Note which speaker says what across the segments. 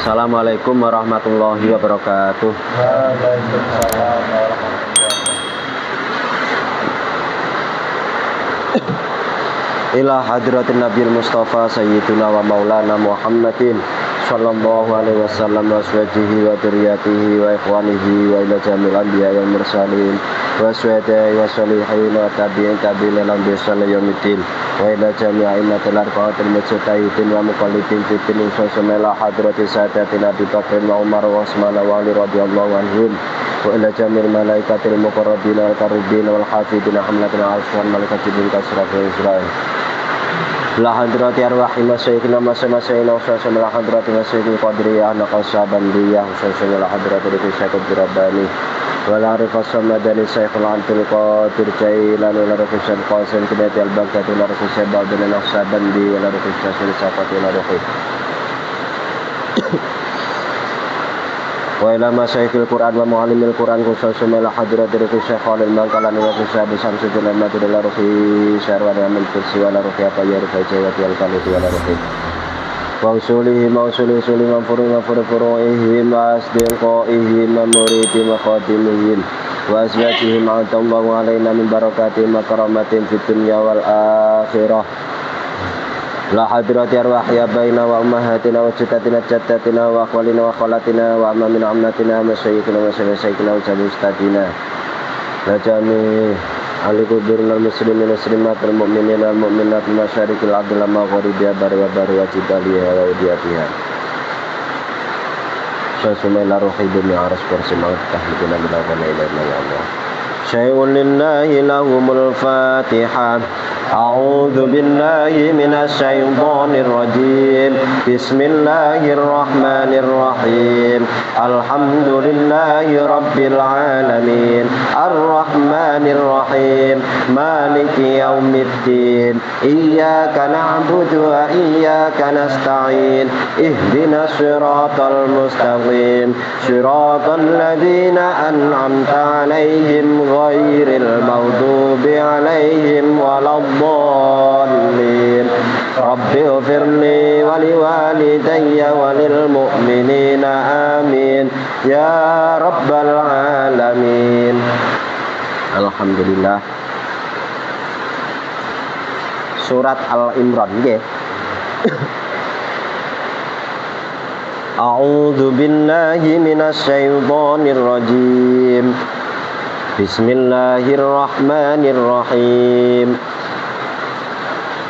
Speaker 1: Assalamualaikum warahmatullahi wabarakatuh.
Speaker 2: Waalaikumsalam warahmatullahi
Speaker 1: Ila hadratin Nabil Mustafa Sayyidina wa Maulana Muhammadin sallallahu alaihi wasallam wa aswajihi wa dzurriyyatihi wa ikhwanihi wa ila jamil anbiya wal mursalin wa syuhada'i wa sholihin wa tabi'in tabi'in ila bisal yaumiddin wa ila jami'i a'immatil arba'atil mujtahidin wa muqallidin fi din ila hadrati sadatina Abi Bakr wa Umar wa Utsman wa Ali radhiyallahu anhum wa ila jamil malaikatil muqarrabin wal karubin wal hafidin hamlatina aswan malaikat jibril kasrafil Israel la hadrati arwahi masyaykhina masyaykhina usasan la hadrati masyaykhil qadiriyah naqasabandiyah usasan la hadrati risyakut birabani wala rifasam madani syekhul antul qadir jailan wala rifasam qasim kidati al-baghdadi wala rifasam ba'dun naqasabandi wala rifasam safati wala rifasam wa ila masyayikhil Qur'an wa muallimil Qur'an khususan ila hadrati Syekh Khalil Mangkalani wa Syekh Samsudin Ahmadul Ruhi syarwa amal kursi wala ruhi apa ya ruhi jawati al kaliti wala ruhi wa usulihi mausuli usuli furu'ihi asdiqaihi mamuriti maqadimihim wa azwajihim ma'atallahu alaina min barakatihim wa karamatin fid dunya wal akhirah la hadrati arwahi abaina wa ummahatina wa jaddatina jaddatina wa akhwalina wa khalatina wa amamina amnatina wa masyayikhina wa masyayikhina wa jami ustadina la jami alikubiril muslimin muslimat wal mu'minin wal mu'minat masyarikil adil maghribiya bari wa jibaliya wa udiyatiha sasumaila ruhi bumi aras kursi ma'at tahmidina bilakana ilayna ya Allah syai'un lillahi lahumul fatihah. أعوذ بالله من الشيطان الرجيم بسم الله الرحمن الرحيم الحمد لله رب العالمين الرحمن الرحيم مالك يوم الدين إياك نعبد وإياك نستعين اهدنا الصراط المستقيم صراط الذين أنعمت عليهم غير المغضوب عليهم ولا الضالين رب اغفر لي ولوالدي وللمؤمنين آمين يا رب العالمين. Alhamdulillah. Surat Al-Imran nggih. A'udzu billahi minasy syaithanir rajim. Bismillahirrahmanirrahim.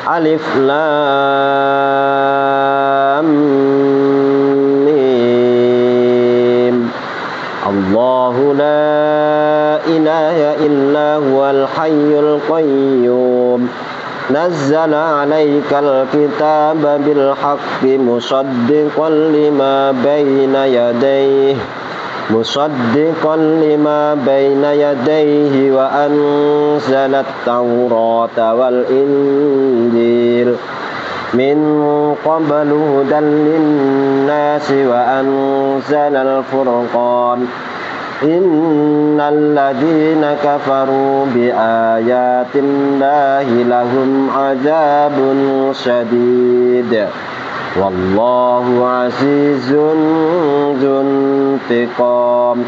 Speaker 1: Alif lam mim. Allahu la ilaha illa huwal hayyul qayyum. Nazzala 'alaikal kitaba bil haqqi musaddiqan lima baina yadayhi wa anzalat tawrata wal injil min qablu hudan linnasi wa anzalal furqan innal ladhina kafaru bi ayatillahi lahum azabun syadid wallahu azizun dzuntiqam.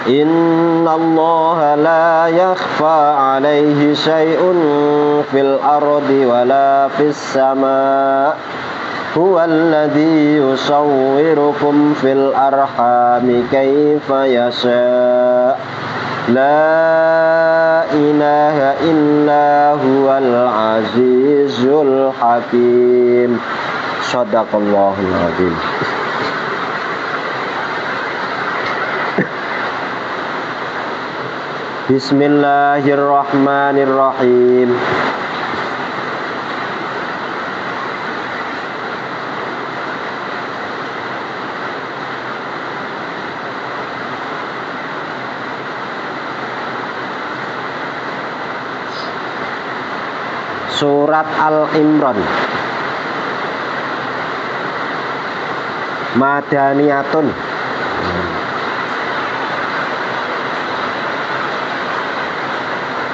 Speaker 1: Innallaha la yakhfa 'alaihi syai'un fil ardi wala fis sama' huwallazi yusawwirukum fil arhami kaifa yasha' la ilaha illa huwal azizul hakim. Shadaqallahul azim. Bismillahirrahmanirrahim. Surat Al-Imran Madaniyatun.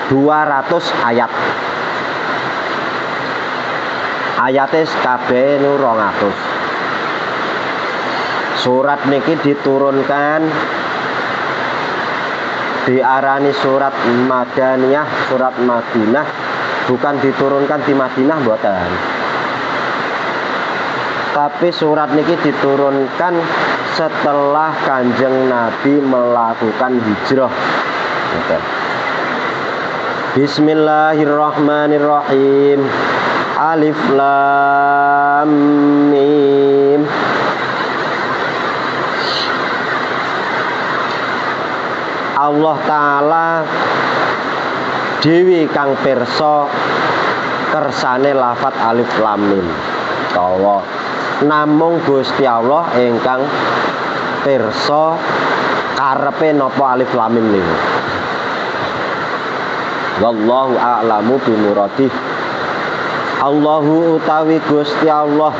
Speaker 1: Ratus ayat. Ayate kabeh 200. Surat niki diturunkan diarani surat Madaniyah, surat Madinah, bukan diturunkan di Madinah mboten. Tapi surat niki diturunkan setelah Kanjeng Nabi melakukan hijrah. Bismillahirrahmanirrahim. Alif Lam Mim. Allah Ta'ala dewi kang pirsa kersane lafat alif lam mim. Tawa namung Gusti Allah ingkang pirsa karepe napa alif lam mim niku. Wallahu a'lamu bimuradih. Allahu utawi Gusti Allah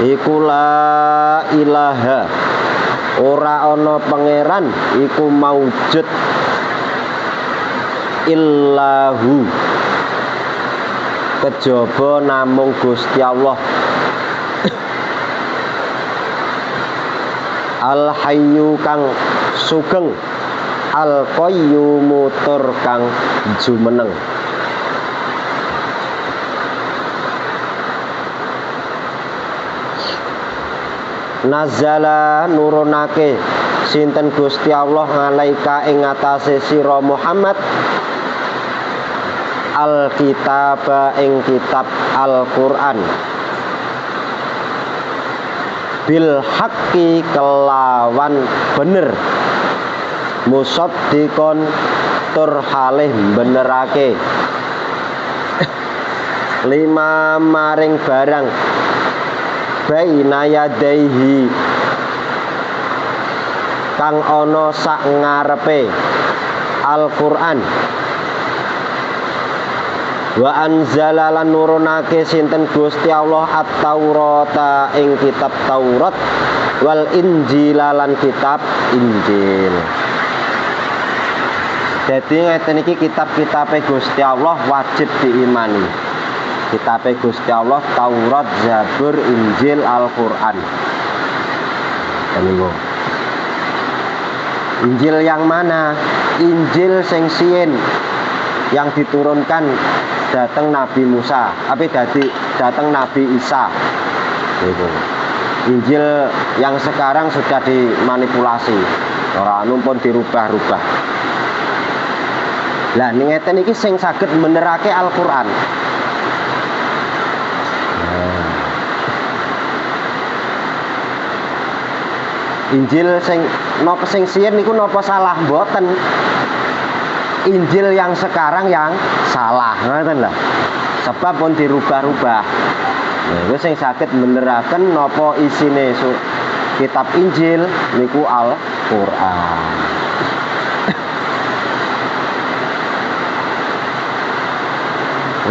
Speaker 1: iku la ilaha, ora ana pangeran iku maujud illahu, kejaba namung Gusti Allah. Al hayyu kang sugeng, al qayyumu tur kang jumeneng. Nazala nurunake sinten Gusti Allah ngalaika ing atase sira Muhammad al-kitaba ing kitab Al-Qur'an bil haqqi kelawan bener musaddiqon tur halih benerake lima maring barang baina yadaihi kang ana sak ngarepe Al-Qur'an. Wa anzala lan nurunake sinten Gusti Allah at-Taurata ing kitab Taurat wal Injil lan kitab Injil. Jadi ngeten iki kitab-kitabe Gusti Allah wajib diimani. Kitabe Gusti Allah Taurat, Zabur, Injil, Al-Qur'an. Injil yang mana? Injil sing siyen yang diturunkan datang Nabi Musa, datang Nabi Isa. Injil yang sekarang sudah dimanipulasi, ora pun dirubah-rubah. Lah ngeten iki sing saged menerake Al-Qur'an. Injil sing napa sing siyen niku napa salah mboten. Injil yang sekarang yang salah, ngoten lho. Sebab pun dirubah-rubah. Niku sing saged meneraken napa isine kitab Injil niku Al-Qur'an.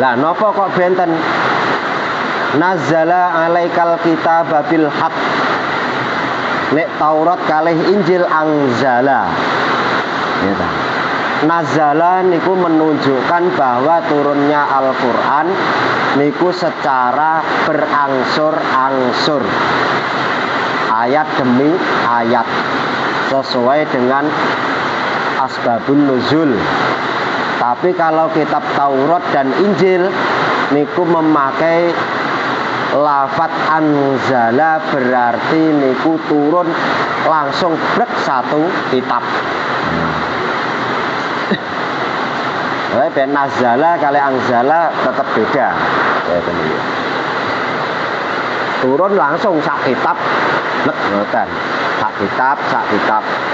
Speaker 1: Lah napa kok benten nazzala alaikal kitaba bil haqq. Nek Taurat kalih Injil angzala. Ya, nazala niku menunjukkan bahwa turunnya Al-Qur'an niku secara berangsur-angsur. Ayat demi ayat sesuai dengan asbabun nuzul. Tapi kalau kitab Taurat dan Injil niku memakai lafat anzala, berarti niku turun langsung brek satu kitab. Ben nazala kali angzala tetap beda. Turun langsung sak kitab, ngoten. Sak kitab.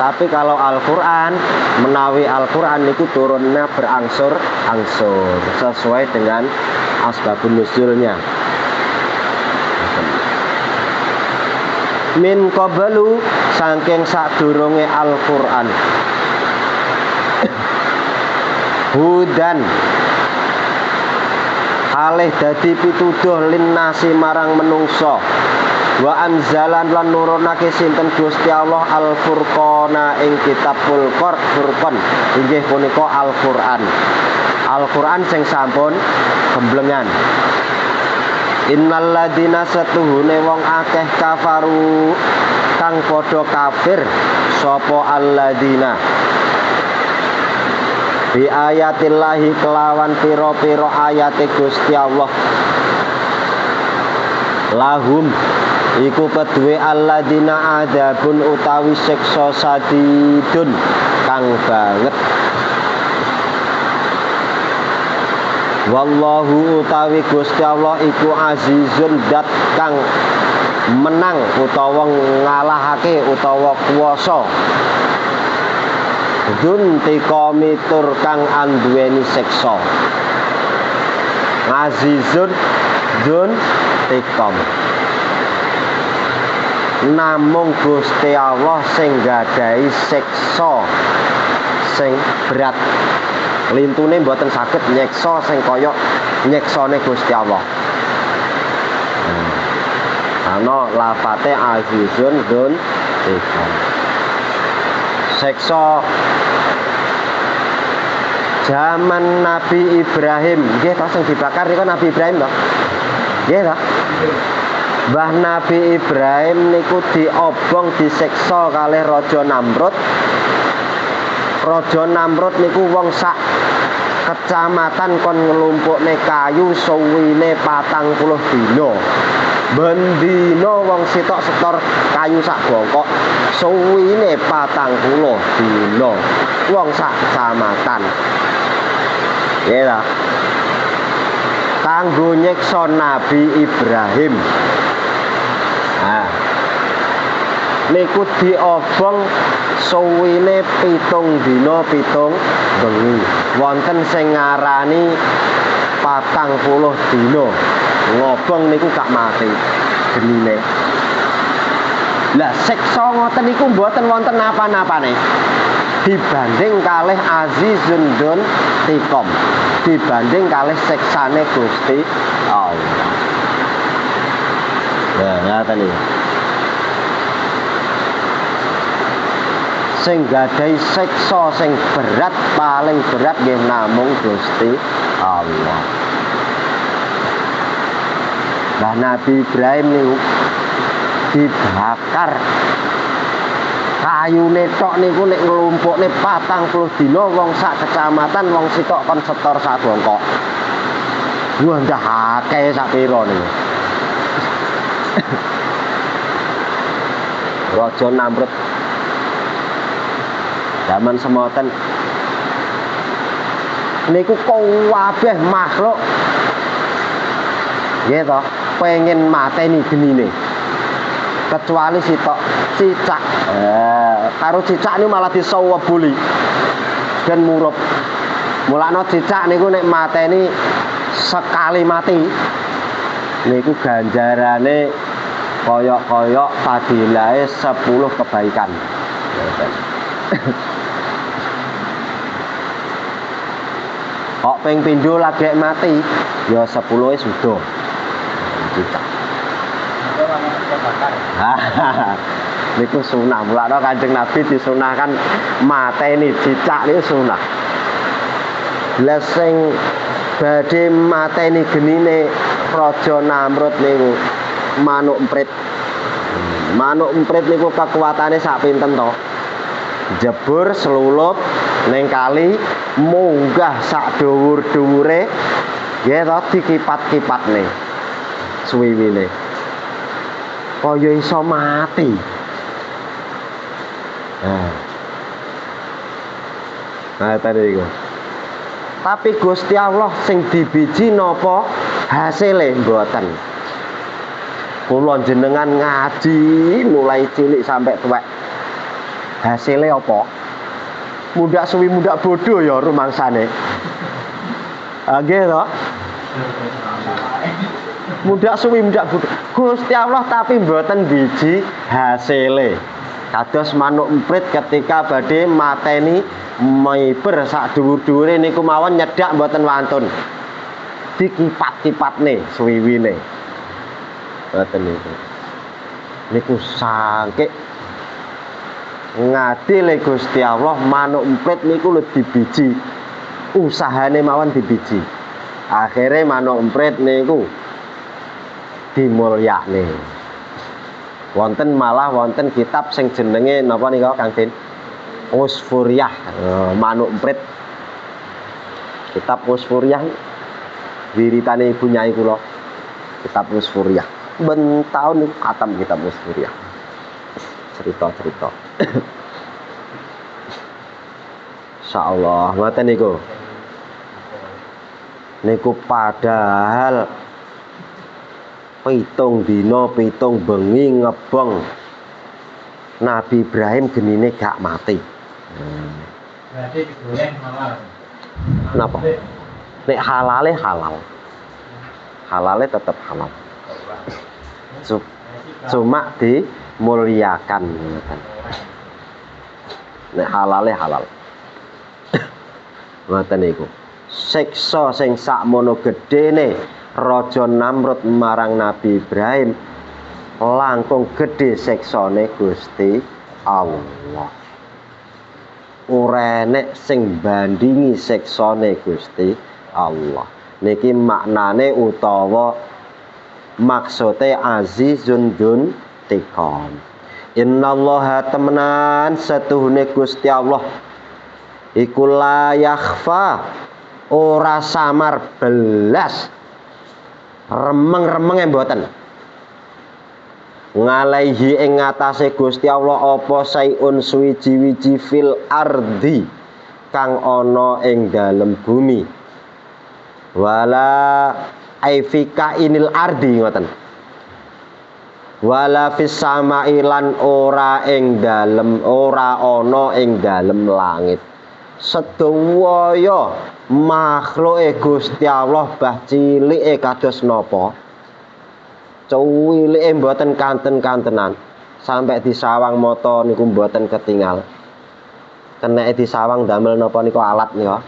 Speaker 1: Tapi kalau Al-Qur'an, menawi Al-Qur'an niku turunnya berangsur-angsur sesuai dengan asbabun nuzulnya. Min qablu saking sadurunge Al-Qur'an hudan alih dadi pituduh linnasi marang menungso wa anzalan lan nurunake sinten Gusti Allah Al-Furqana ing kitab Furqan inggih punika Al-Qur'an. Al-Qur'an sing sampun gemblengan Innal ladina setuhune wong akeh kafaru kang padha kafir sapa alladina bi ayatillahi kelawan pira-pira ayate Gusti Allah lahum iku kedue alladina adzabun utawi siksa sadidun kang banget wallahu utawi Gusti Allah iku azizun dat kang menang utawa ngalahake utawa kuwasa dun tikomi tur kang anduweni siksa azizun dun tikom namung Gusti Allah sing gadahi siksa sing berat lintune mboten saged nyeksa sing kaya nyeksane Gusti Allah. Ana lafate azizun dun tikom siksa zaman Nabi Ibrahim nggih ta sing dibakar niku Nabi Ibrahim to nggih ta Mbah Nabi Ibrahim niku diobong disiksa kalih Raja Namrud. Raja Namrud niku wong sak kecamatan kon nglumpukne kayu suwine 40 dina. Ben dina wong sitok setor kayu sak bongkok suwine 40 dina. Wong sak kecamatan. Ya ta. Kanggo nyiksa Nabi Ibrahim. Nah, niku diobong suwine 7 dina 7 bengi. Wonten sing ngarani 40 dina. Ngobong niku gak mati genine. Lah siksa ngoten niku mboten wonten napa-napane. Dibanding kalih azizun dun tikom. Dibanding kalih siksane Gusti Allah. Ya, ngaten iki. Sing gadahi siksa sing berat paling berat nggih namung Gusti Allah. Lah Nabi Ibrahim niku dibakar kayune tok niku nek nglumpukne 40 dina wong sak kecamatan wong sitok kon setor sak bongkok. Wah ndak akeh sak pira niku. Raja Namrud zaman semoten niku kabeh makhluk nggih to pengen mateni genine kecuali sitok cicak karo cicak niku malah disawebuli ben murup mulane cicak niku nek mateni sekali mati niku ganjarane koyok-koyok fadilahe 10 kebaikan. Kok ping pindho lagi mati ya 10 wis sudah. Cicak. Niku sunah. Mulane Kanjeng Nabi disunahkan mateni cicak niku sunah. Lah sing badhe mateni genine Raja Namrud niku manuk emprit. Manuk emprit niku kekuatane sak pinten to? Jebur selulup ning kali munggah sak dhuwur-dhuwure nggih to dikipat-kipatne suwiwine. Kaya iso mati. Nah, tadi iku. Tapi Gusti Allah sing dibiji napa hasile mboten. Kula jenengan ngaji mulai cilik sampai tuwek. Hasilnya apa? Mudak suwi mudak bodoh ya rumangsane. Nggih to? Mudak suwi mudak bodoh. Gusti Allah tapi mboten biji hasile. Kados manuk emprit ketika badhe mateni miber sak dhuwur-dhuwure niku mawon nyedak mboten wantun. Dikipat-kipatne suwiwine. Ngoten niku. Niku saking ngadile Gusti Allah manuk emprit niku lho dibiji. Usahane mawon dibiji. Akhire manuk emprit niku dimulyakne. Wonten kitab sing jenenge napa nika Kang Din? Usfuriyah, manuk emprit. Kitab Usfuriyah wiritane ibu nyai kula. Kitab Usfuriyah. Ben taun niku khatam kitab Usfuriyah. Cerita-cerita. Insyaallah ngoten niku. Niku padahal 7 dina 7 bengi ngebong Nabi Ibrahim genine gak mati.
Speaker 2: Berarti digoreng halal.
Speaker 1: Napa? Nek halale halal. Halale tetap halal. Cuma dimuliakan. Nek halale halal. Ngoten niku. Siksa sing sakmono gedene Raja Namrud marang Nabi Ibrahim langkung gedhe siksane Gusti Allah. Ora enek sing bandingi siksane Gusti Allah. Niki maknane utawa maksude azizun dun tiqam. Innallaha temenan setuhune Gusti Allah iku la yakhfa, ora samar belas, remeng-remenge mboten. Ngalaihi ing ngatasé Gusti Allah apa sayun suwiji-wiji fil ardi kang ana ing dalem bumi. Wala aifika inil ardi ngoten. Wala fis samai lan ora ing dalem, ora ana ing dalem langit. Sedaya makhluke Gusti Allah bah cilike kados napa? Cuwilike mboten kanten-kantenan. Sampai disawang mata niku mboten ketingal. Keneke disawang damel napa niku alat nika?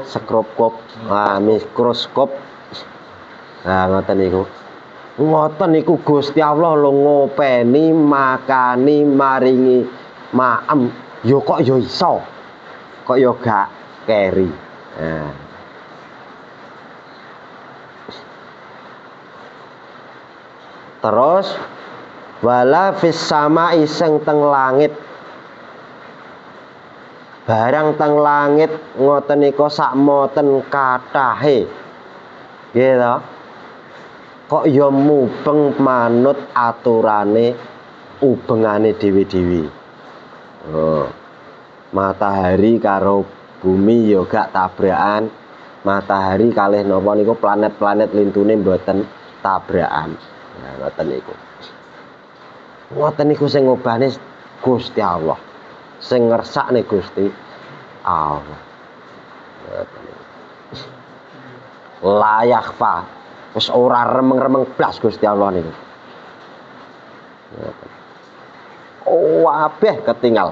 Speaker 1: Skroskop, mikroskop. Ngoten niku. Ngoten niku Gusti Allah lho ngopeni, makani, maringi maem. Yo kok yo iso. Kok yo gak keri. Terus wala fis samai sing teng langit. Barang teng langit ngoten nika sakmoten kathahe. Nggih to? Kok ya mubeng manut aturane ubengane dhewe-dhewe. Matahari karo bumi ya gak tabrakan. Matahari kalih napa niku planet-planet lintune mboten tabrakan. Ngoten niku. Ngoten niku sing ngobane Gusti Allah. Sing ngersakne Gusti Allah. Layak fa. Wis ora remeng-remeng blas Gusti Allah niku. Kabeh ketinggal.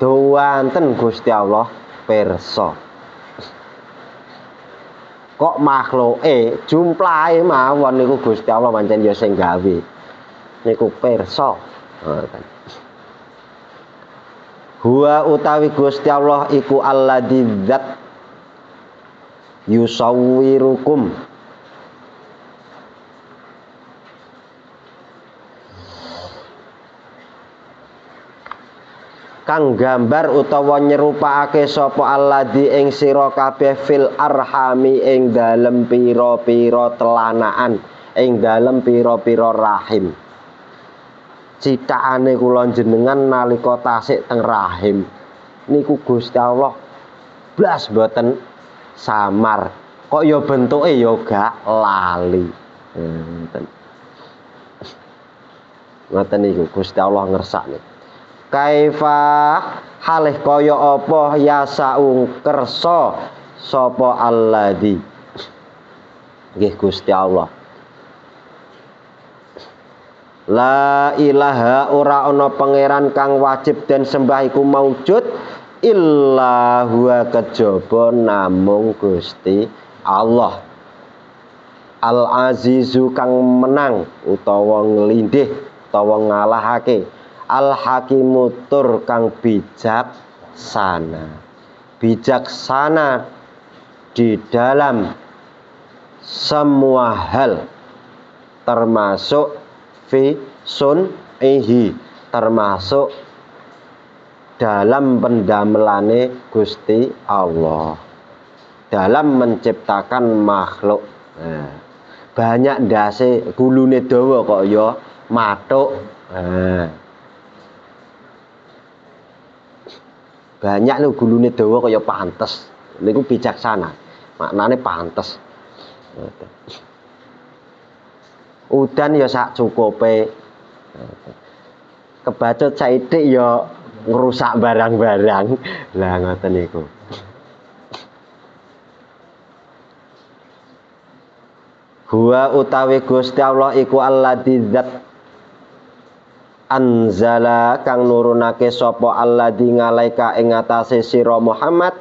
Speaker 1: Duwanten Gusti Allah pirsa. Kok makhluke jumlahe mawon niku Gusti Allah pancen ya sing gawe. Niku pirsa. Ngoten. Huwa utawi Gusti Allah iku alladzi dzat yusawwirukum kang gambar utawa nyerupake sapa alladzi ing sira kabeh fil arhami ing dalem pira-pira telanaan, ing dalem pira-pira rahim. Citakane kula jenengan nalika tasik teng rahim niku Gusti Allah blas mboten samar. Kok ya bentuke ya gak lali. Ngoten niku Gusti Allah ngersakne. Kaifa halih kaya apa yasaung kersa sapa alladzi. Nggih Gusti Allah. La ilaha ora ana pangeran kang wajib den sembah iku maujud illa huwa kejaba namung Gusti Allah. Al azizu kang menang utawa nglindih utawa ngalahake. Al hakimu tur kang bijaksana. Bijaksana di dalam semua hal. termasuk fi sun'ihi, termasuk dalam pendamelane Gusti Allah, dalam menciptakan makhluk. Nah, banyak ndase gulune dawa kok ya mathuk. Nah, banyak lho gulune dawa kaya pantes. Niku bijaksana. Maknane pantes. Udan ya sak cukupe. Kebacut saithik ya ngrusak barang-barang. Lah ngoten niku. Huwa utawi Gusti Allah iku alladzi zat anzala kang nurunake sapa alladzi ngalaika ing atase sira Muhammad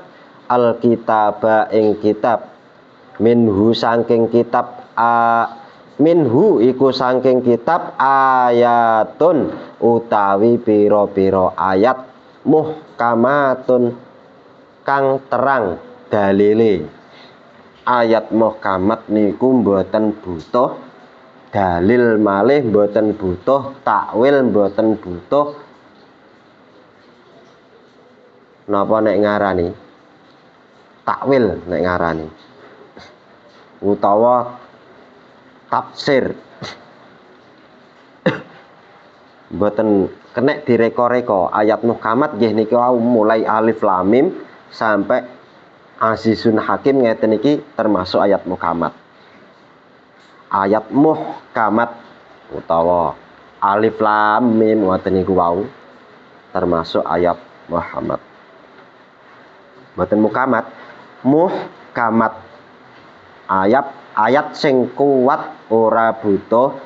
Speaker 1: alkitaba ing kitab minhu saking kitab minhu iku saking kitab ayatun utawi pira-pira ayat muhkamatun kang terang dalile. Ayat muhkamat niku mboten butuh dalil malih, mboten butuh takwil, mboten butuh napa nek ngarani takwil, nek ngarani utawa tafsir. Mboten kenek direka-reka. Ayat muhkamat nggih niki mulai alif lam mim sampai Azizun Hakim ngeten iki termasuk ayat muhkamat. Ayat muhkamat utawa alif lam mim ngoten niku wau termasuk ayat muhkamat. Mboten muhkamat, muhkamat. Ayat sing kuat, ora butuh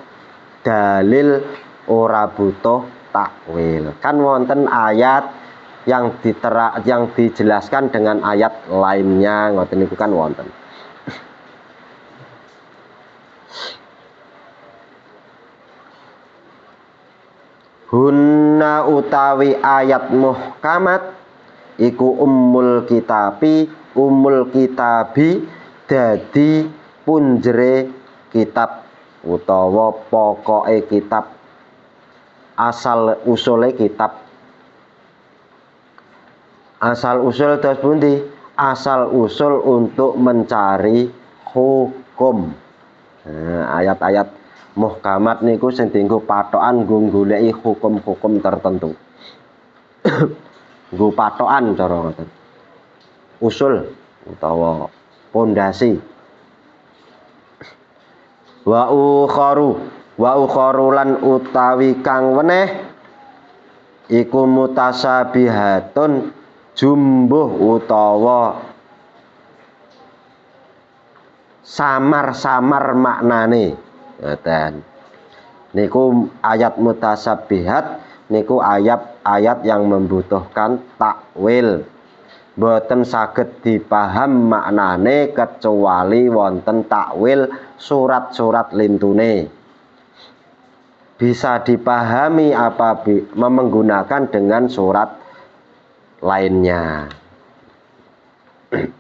Speaker 1: dalil, ora butuh takwil. Kan wonten ayat yang dijelaskan dengan ayat lainnya, ngoten niku kan wonten. Hunna utawi ayat muhkamat iku ummul kitabi dadi punjere kitab utawa pokoke kitab, asal usule kitab. Asal usul dos pundi? Asal usul untuk mencari hukum. Nah, ayat-ayat muhkamat niku sing dienggo patokan nggo goleki hukum-hukum tertentu. Nggo patokan cara ngoten. Usul utawa pondasi. Wa ukharu lan utawi kang weneh iku mutasabihatun jumbuh utawa samar-samar maknane. Ngoten. Niku ayat mutasabihat niku ayat yang membutuhkan takwil. Boten saged dipaham maknane kecuali wonten takwil surat-surat lintune. Bisa dipahami menggunakan dengan surat lainnya.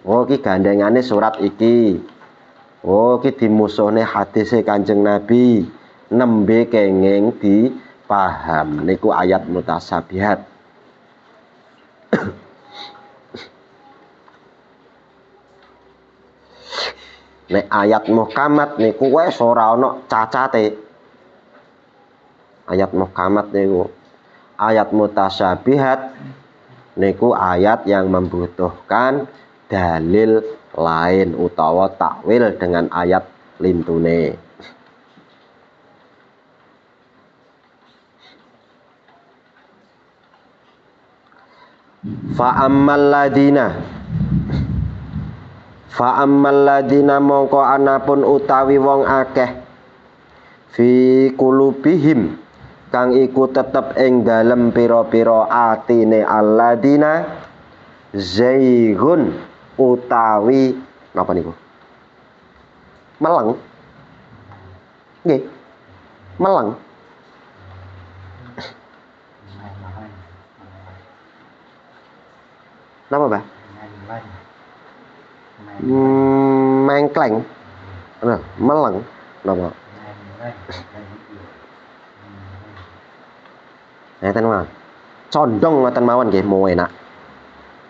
Speaker 1: Oh iki gandengane surat iki. Oh iki dimusuhne hadise Kanjeng Nabi. Nembe kenging dipaham. Niku ayat mutasabihat. Nek ayat muhkamat niku wis ora ana cacate. Ayat muhkamat niku. Ayat mutasabihat niku ayat yang membutuhkan dalil lain utawa takwil dengan ayat lintune. Fa ammal ladina mongko anapun utawi wong akeh fi kulubihim kang iku tetep ing dalem pira-pira atine alladina zaigun utawi napa niku? Meleng. Nggih. Meleng. Napa, Mbah? Mengkleng. Meleng. Napa? Ngeten mawon. Condong ngoten mawon nggih mau enak.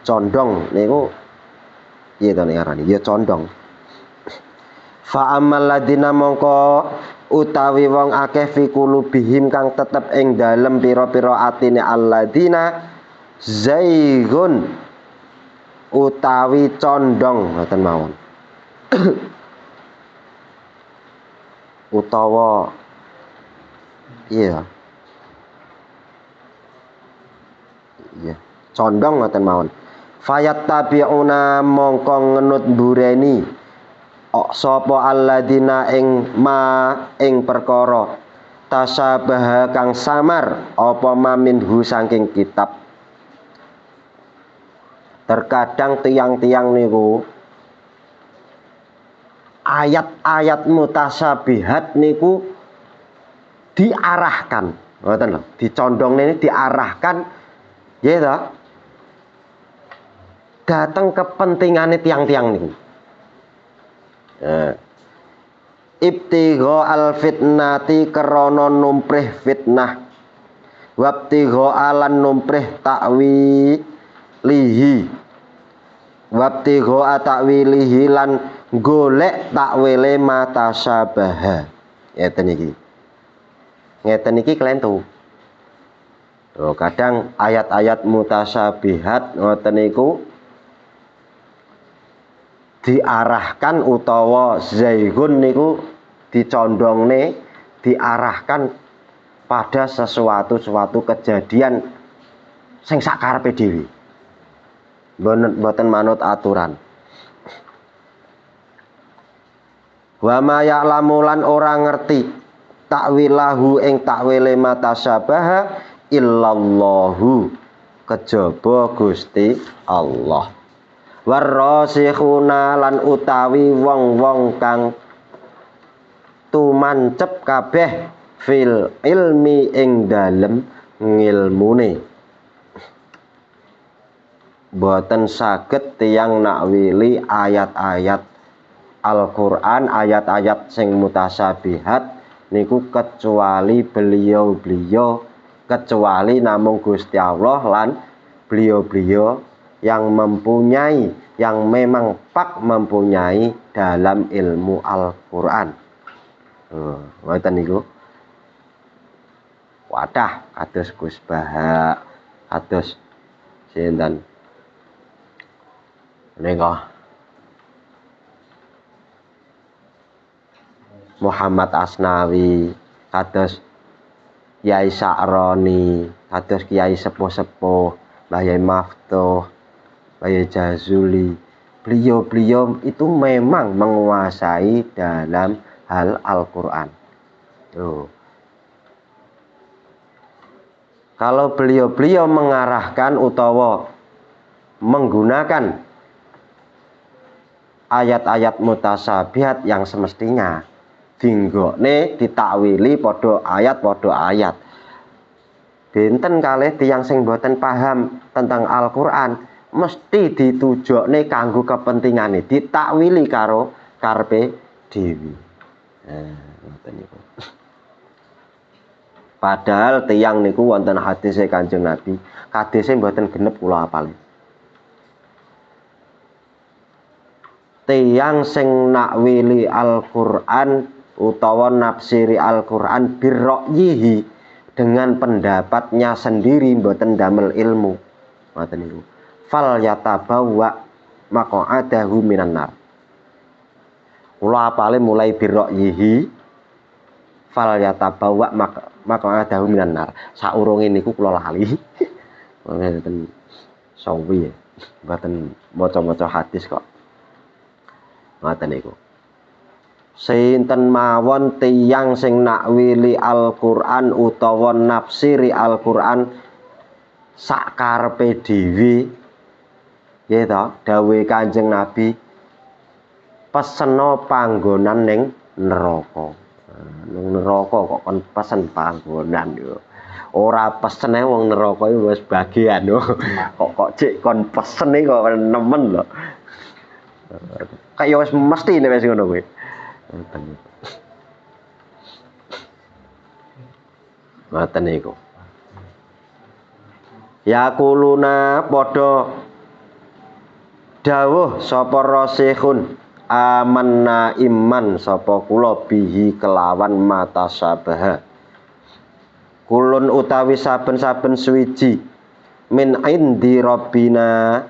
Speaker 1: Condong niku piye to nek arane? Ya condong. Fa amal ladina mongko utawi wong akeh fi kulubihim kang tetep ing dalem pira-pira atine alladina zaigun utawi condong ngoten mawon. Utawa iya. Iya, condong ngoten mawon. Fayat tabiuna mongko ngenut bureni sapa alladzina ing perkara tasabaha kang samar apa maminhu saking kitab. Terkadang tiang-tiang niku ayat-ayat mutasabihat niku diarahkan, ngoten lho, dicondong ini diarahkan ya toh. Datang kepentingane tiang-tiang niku. Ibtigha al fitnati krana numprih fitnah. Wabtigha alan numprih takwilihi. Wabtigha takwilihi lan golek takwile matasabaha. Ngeten iki. Ngeten iki klentu. Kadang ayat-ayat mutasabihat ngoten niku diarahkan utawa zaigun niku dicondongne diarahkan pada suatu kejadian sing sakarepe dhewe. Mboten manut aturan. Wa ma ya'lamu lan ora ngerti takwilahu ing takwile matasabaha illallahu kejaba Gusti Allah. Warrasikhuna lan utawi wong-wong kang tumancep kabeh fil ilmi ing dalem ngilmune. Boten saged tiyang nakwili ayat-ayat Al-Qur'an, ayat-ayat sing mutasabihat niku kecuali beliau-beliau, kecuali namung Gusti Allah lan beliau-beliau yang mempunyai, yang memang pak mempunyai dalam ilmu Al-Qur'an. Ngoten niku. Wadah kados Gus Baha, kados sinten menika Muhammad Asnawi, kados Yai Sa'roni, kados Kiai sepuh-sepuh, Mbah Yai Maftuh, Mbah Jazuli, beliau-beliau itu memang menguasai dalam hal Al-Qur'an. Kalau beliau-beliau mengarahkan utawa menggunakan ayat-ayat mutasabihat yang semestinya dinggokne ditakwili padha ayat. Benten kalih tiyang sing boten paham tentang Al-Qur'an mesti ditujokne kanggo kepentingane, ditakwili karo karepe dhewe. Ngoten niku. Padahal tiyang niku wonten hadise Kanjeng Nabi, hadise mboten genep kula apal. Tiyang sing nakwili Al-Qur'an utawa nafsiri Al-Qur'an birra'yihi dengan pendapatnya sendiri mboten damel ilmu. Ngoten niku. Fal yatabawwa maq'adahu minan nar. Kula apale mulai birra'yihi fal yatabawwa maq'adahu minan nar. Saurunge niku kula lali. Mboten sawi mboten maca-maca hadis kok. Ngoten niku. Sinten mawon tiyang sing nakwili Al-Qur'an utawa nafsiri Al-Qur'an sakarepe dhewe nggih to dawuhe Kanjeng Nabi pesena panggonan ning neraka. Ning neraka kok kon pesen panggonan yo. Ora pesene wong neraka iki wis bagian yo. Kok cek kon pesene kok nemen lho. Kayak wis mesti nek wis ngono kuwi. Ngoten niku. Yaquluna padha dawuh sapa rasikhun amanna iman sapa kula bihi kelawan mata sabaha. Kulun utawi saben-saben suwiji min indi rabbina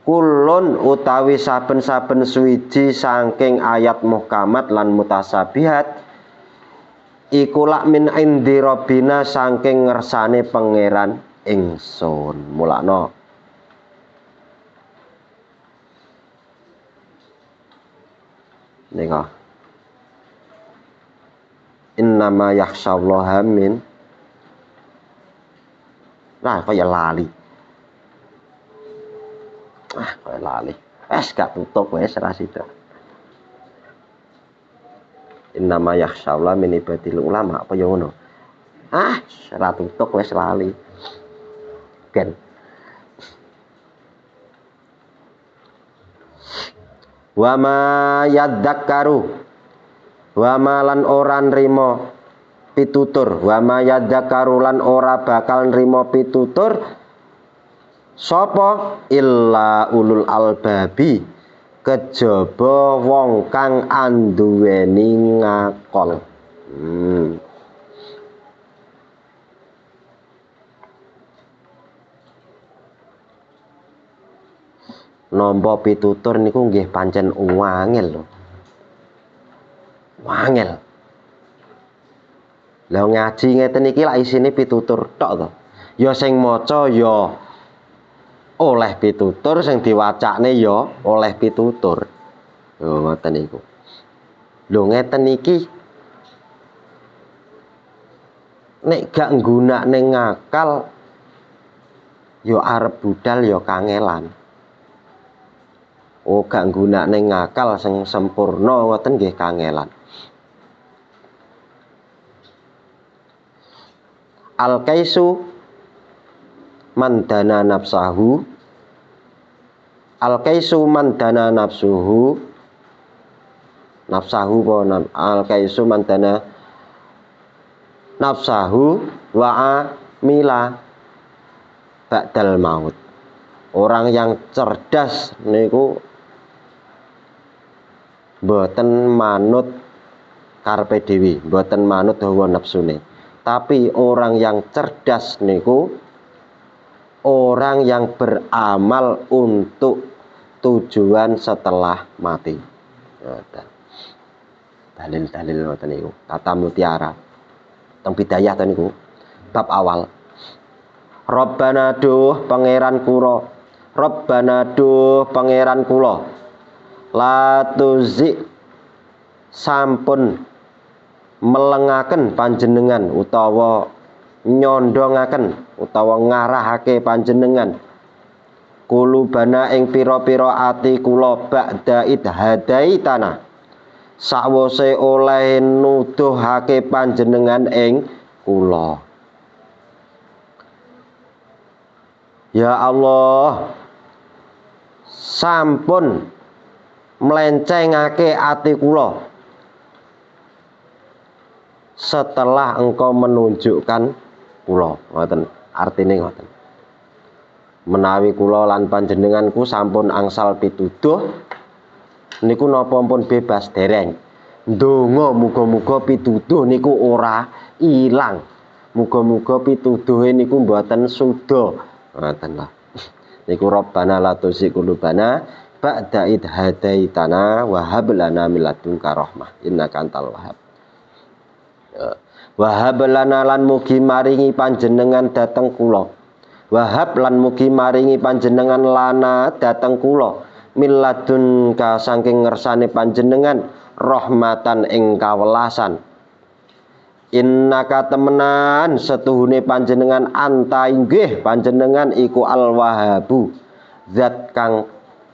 Speaker 1: kulun utawi saben-saben suwiji saking ayat muhkamat lan mutasabihat iku lak min indi rabbina saking ngersane pangeran ingsun. Mulakno nika innama yakhsyallaha min kaya lali kaya lali gak tutup wis ra sida. Innama yakhsyallaha min ibadil ulama apa ya ngono. Ora tutuk wis lali. Ben. Wa ma yadzakkaru wa ma lan ora nrimo pitutur wa ma yadzakkaru lan ora bakal nrimo pitutur sapa illa ulul albabi kejaba wong kang anduweni ngakol. Nampa pitutur niku nggih pancen wangel lho. Wangel. Lah ngaji ngeten iki lak isine pitutur tok to. Ya sing maca ya oleh pitutur, sing diwacakne ya oleh pitutur. Lho ngoten niku. Lho ngeten iki nek gak nggunakne ngakal ya arep budal ya kangelan. Gak nggunakne ngakal sing sempurna ngoten nggih kangelan. Al-kaisu mandana nafsahu al-kaisu mandana nafsuhu al-kaisu mandana nafsahu wa amila ba'dal maut. Orang yang cerdas niku mboten manut karepe dhewe, mboten manut hawa nafsune. Tapi orang yang cerdas niku orang yang beramal untuk tujuan setelah mati. Dalil-dalil ngoten niku. Kata mutiara. Teng bidayah ten niku. Bab awal. Rabbana duh pangeran kula. Rabbana duh pangeran kula. La tuzi sampun melengaken panjenengan utawa nyondongaken utawa ngarahake panjenengan kulubana ing pira-pira ati kula ba'da idhadaitana sawise oleh nuduhake panjenengan ing kula. Ya Allah, sampun melencengake ati kula setelah engkau menunjukkan kula. Ngoten artine ngoten. Menawi kula lan panjenenganku sampun angsal pituduh niku napa pun bebas dereng. Ndonga muga-muga pituduh niku ora ilang. Muga-muga pituduhe niku mboten suda. Ngoten lah. Niku Rabbana la tuzigh qulubana ba'da idh hadaitana wa hab lana min ladunka rahmah innaka antal wahhab. Wahab lana lan mugi maringi panjenengan dateng kula. Wahab lan mugi maringi panjenengan lana dateng kula milladunka saking ngersane panjenengan rahmatan ing kawelasan. Innaka temenan setuhune panjenengan anta inggih panjenengan iku al-wahhabu zat kang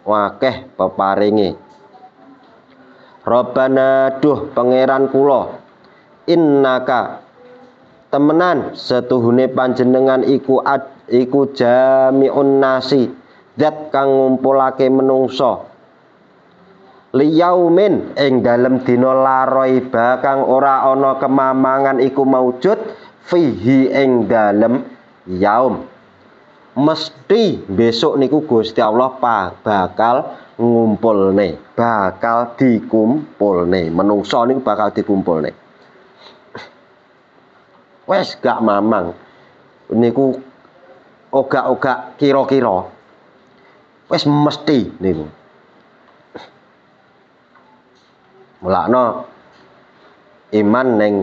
Speaker 1: wakeh peparinge. Rabbana duh pangeran kula innaka temenan setuhune panjenengan iku jami'un nasi zat kang ngumpulake menungso liyaumin ing dalem dina laraiba kang ora ana kemamangan iku maujud fihi ing dalem yaum. Mesti besok niku Gusti Allah bakal ngumpulne, bakal dikumpulne. Menungso niku bakal dikumpulne. Wes gak mamang. Niku ogak-ogak kira-kira. Wes mesti niku. Mulakno iman ning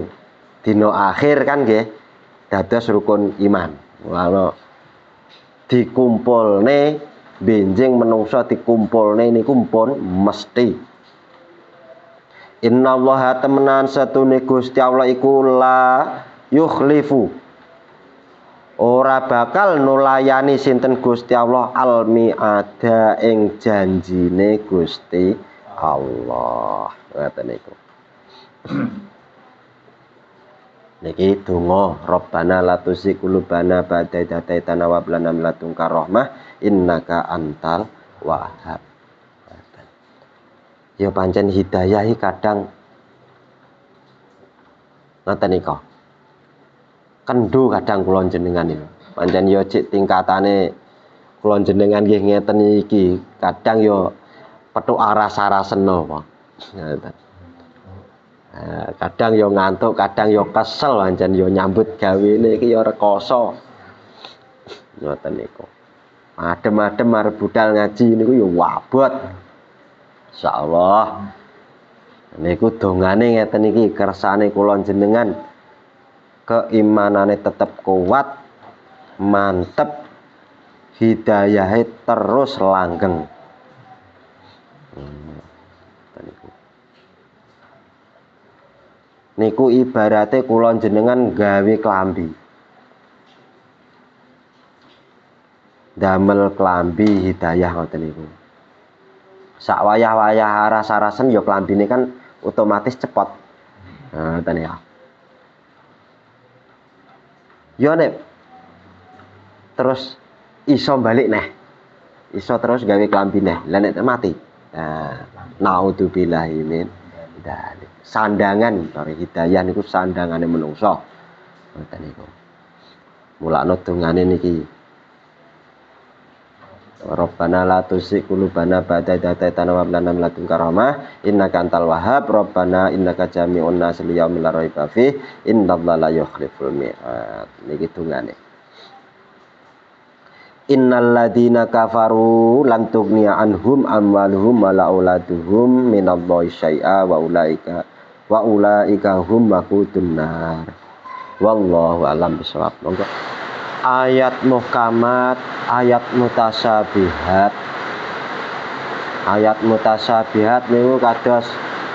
Speaker 1: dina akhir kan nggih dados rukun iman. Mulakno dikumpulne benjing menungso dikumpulne niku pun mesti. Innallaha temenan satune Gusti Allah iku la yukhlifu. Ora bakal nulayani sinten Gusti Allah al-mi'ada ing janjine Gusti Allah. Ngoten niku. Niki donga Rabbana la tuzigh qulubana ba'da idh hadaitana wa hab lana min ladunka rahmah innaka antal wahhab. Ya pancen hidayah iki kadang ngoten nika. Kendho kadang kula jenengan iki. Pancen ya cik tingkatane kula jenengan nggih ngeten iki, kadang ya petuk aras-arasena apa. Ngoten. Kadang yo ngantuk, kadang yo kesel pancen yo nyambut gawene iki yo rekoso. Ngoten niku. Adem-adem arep budal ngaji niku yo wabot. Insyaallah. Niku dongane ngeten iki kersane kula jenengan keimanane tetep kuat, mantep, hidayahe terus langgeng. Niku ibarate kula jenengan gawe klambi. Damel klambi hidayah ngoten niku. Sak wayah-wayah aras-arasen ya klambine kan otomatis cepot. Nah, ngoten ya. Yo nek terus iso balik neh. Iso terus gawe klambi neh. Lah nek mati. Nah, naudzubillahi min dzalik. Sandangan dari hidayah niku sandangane menungso. Ngoten niku. Mulakno dongane niki. Rabbana la tuzigh qulubana ba'da idh hadaitana wa hab lana min ladunka rahmah innaka antal wahhab. Rabbana innaka jami'un nas liyaumin la raiba fih innallaha la yukhliful mi'ad. Niki dongane. Innal ladzina kafaru lan tughniya anhum amwaluhum wala auladuhum minallahi syai'a wa ulaika hum waqudun nar. Wallahu a'lam bishawab. Monggo. Ayat muhkamat, ayat mutasabihat. Ayat mutasabihat niku kados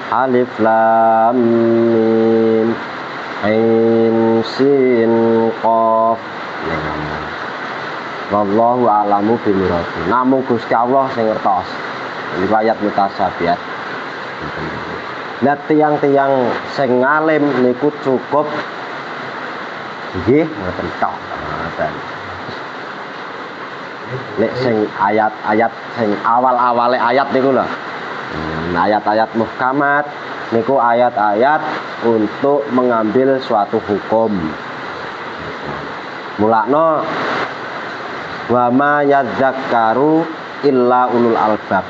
Speaker 1: alif lam mim ain sin qaf. Wallahu a'lamu bimuradi. Namung Gusti Allah sing ngertos. Iki ayat mutasabihat. Lah tiang-tiang sing ngalim niku cukup nggih ngoten tok. Ngoten. Nek sing ayat-ayat sing awal-awale ayat niku lho. Ayat-ayat muhkamat niku ayat-ayat untuk mengambil suatu hukum. Mulakno wa ma yadzakkaru illa ulul albab.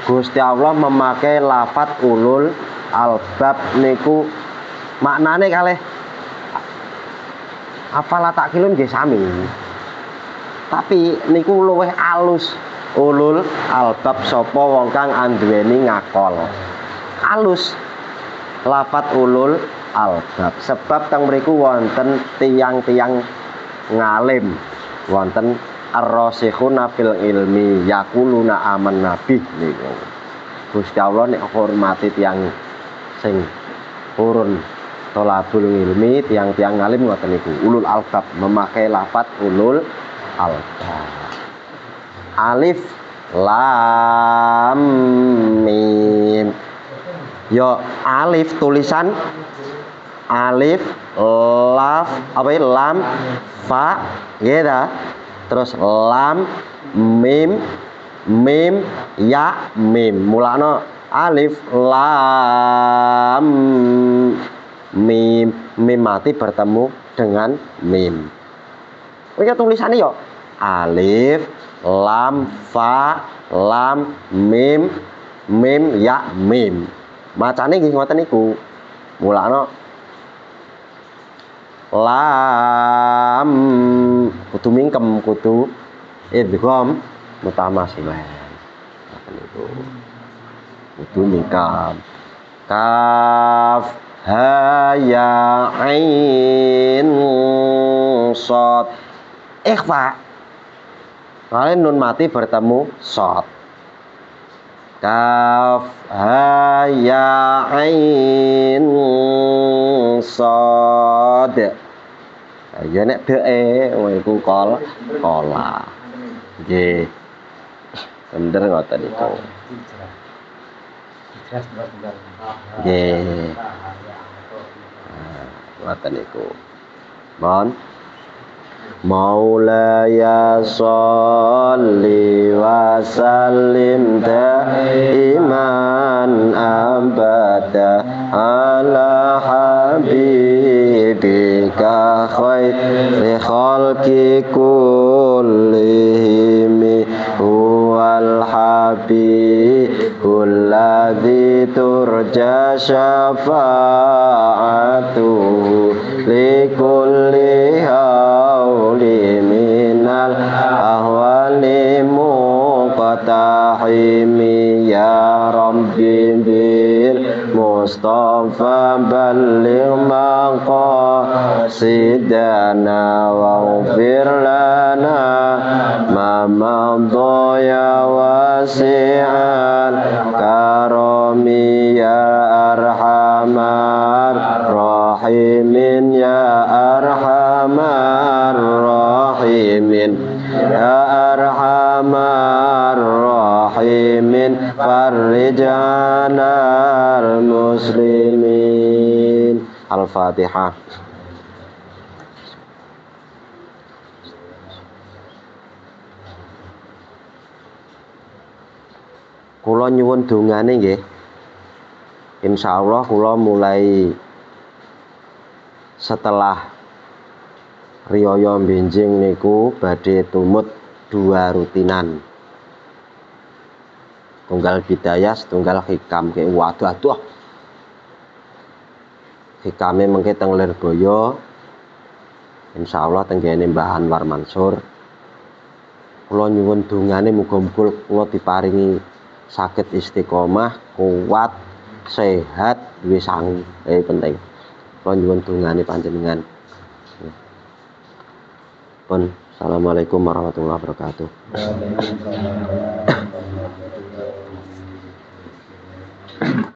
Speaker 1: Gusti Allah memakai lafat ulul albab niku maknane kalih apalah takkilun nggih sami. Tapi niku luwih alus ulul albab sapa wong kang anduweni ngakol. Alus lafat ulul albab sebab teng mriku wonten tiyang-tiyang ngalim, wonten ar-rasikhuna fil ilmi yaquluna amanna bih niku. Gusti Allah nek hormati tiyang sing purun tolabul ilmi, tiang-tiang ngalim ngoten niku. Ulul albab memakai lafat ulul albab. Alif lam mim. Yo alif tulisan alif laf apa ya lam fa ya. Terus lam mim mim ya mim. Mulakno alif lam mim. Mim mati bertemu dengan mim. Iki tulisannya yo alif lam fa lam mim mim ya mim. Macane nggih ngoten niku. Mulakno lam kudu mingkem, kudu idgham mutamasilan. Ngoten niku. Kudu mingkem. Kaf ha ya ain shad. Ikhfa. Kalian nun mati bertemu shad. Kaf ha ya ain shad. Ya nek dheke iku kola. Nggih. Bener ngoten niku. Nggih. Ngoten niku. Mohon Maulaya sholli wa sallim daiman abada ala habibika khairi khalqi kullihim huwal habibul ladzi turja syafa'atuhu likulli hauli minal ahwali muqtahimi ya rabbi bil mustafa balligh maqasidana waghfir lana ma madha ya wasi'al karami ya arhamar rahimin ya arhamar rahimin ya arhamar rahimin farrij 'alal muslimin. Al-Fatihah. Kula nyuwun dongane nggih. Insyaallah kula mulai setelah riyaya benjing niku badhe tumut 2 rutinan. Tunggal bidayah, setunggal hikam. Waduh. Hikame mengke teng Lirboyo. Insyaallah tenggene Mbah Anwar Mansur. Kula nyuwun dongane muga-muga kula diparingi saged istiqomah, kuat, sehat, duwe sangu. Penting. Kula nyuwun dongane panjenengan. Pun assalamualaikum warahmatullahi wabarakatuh.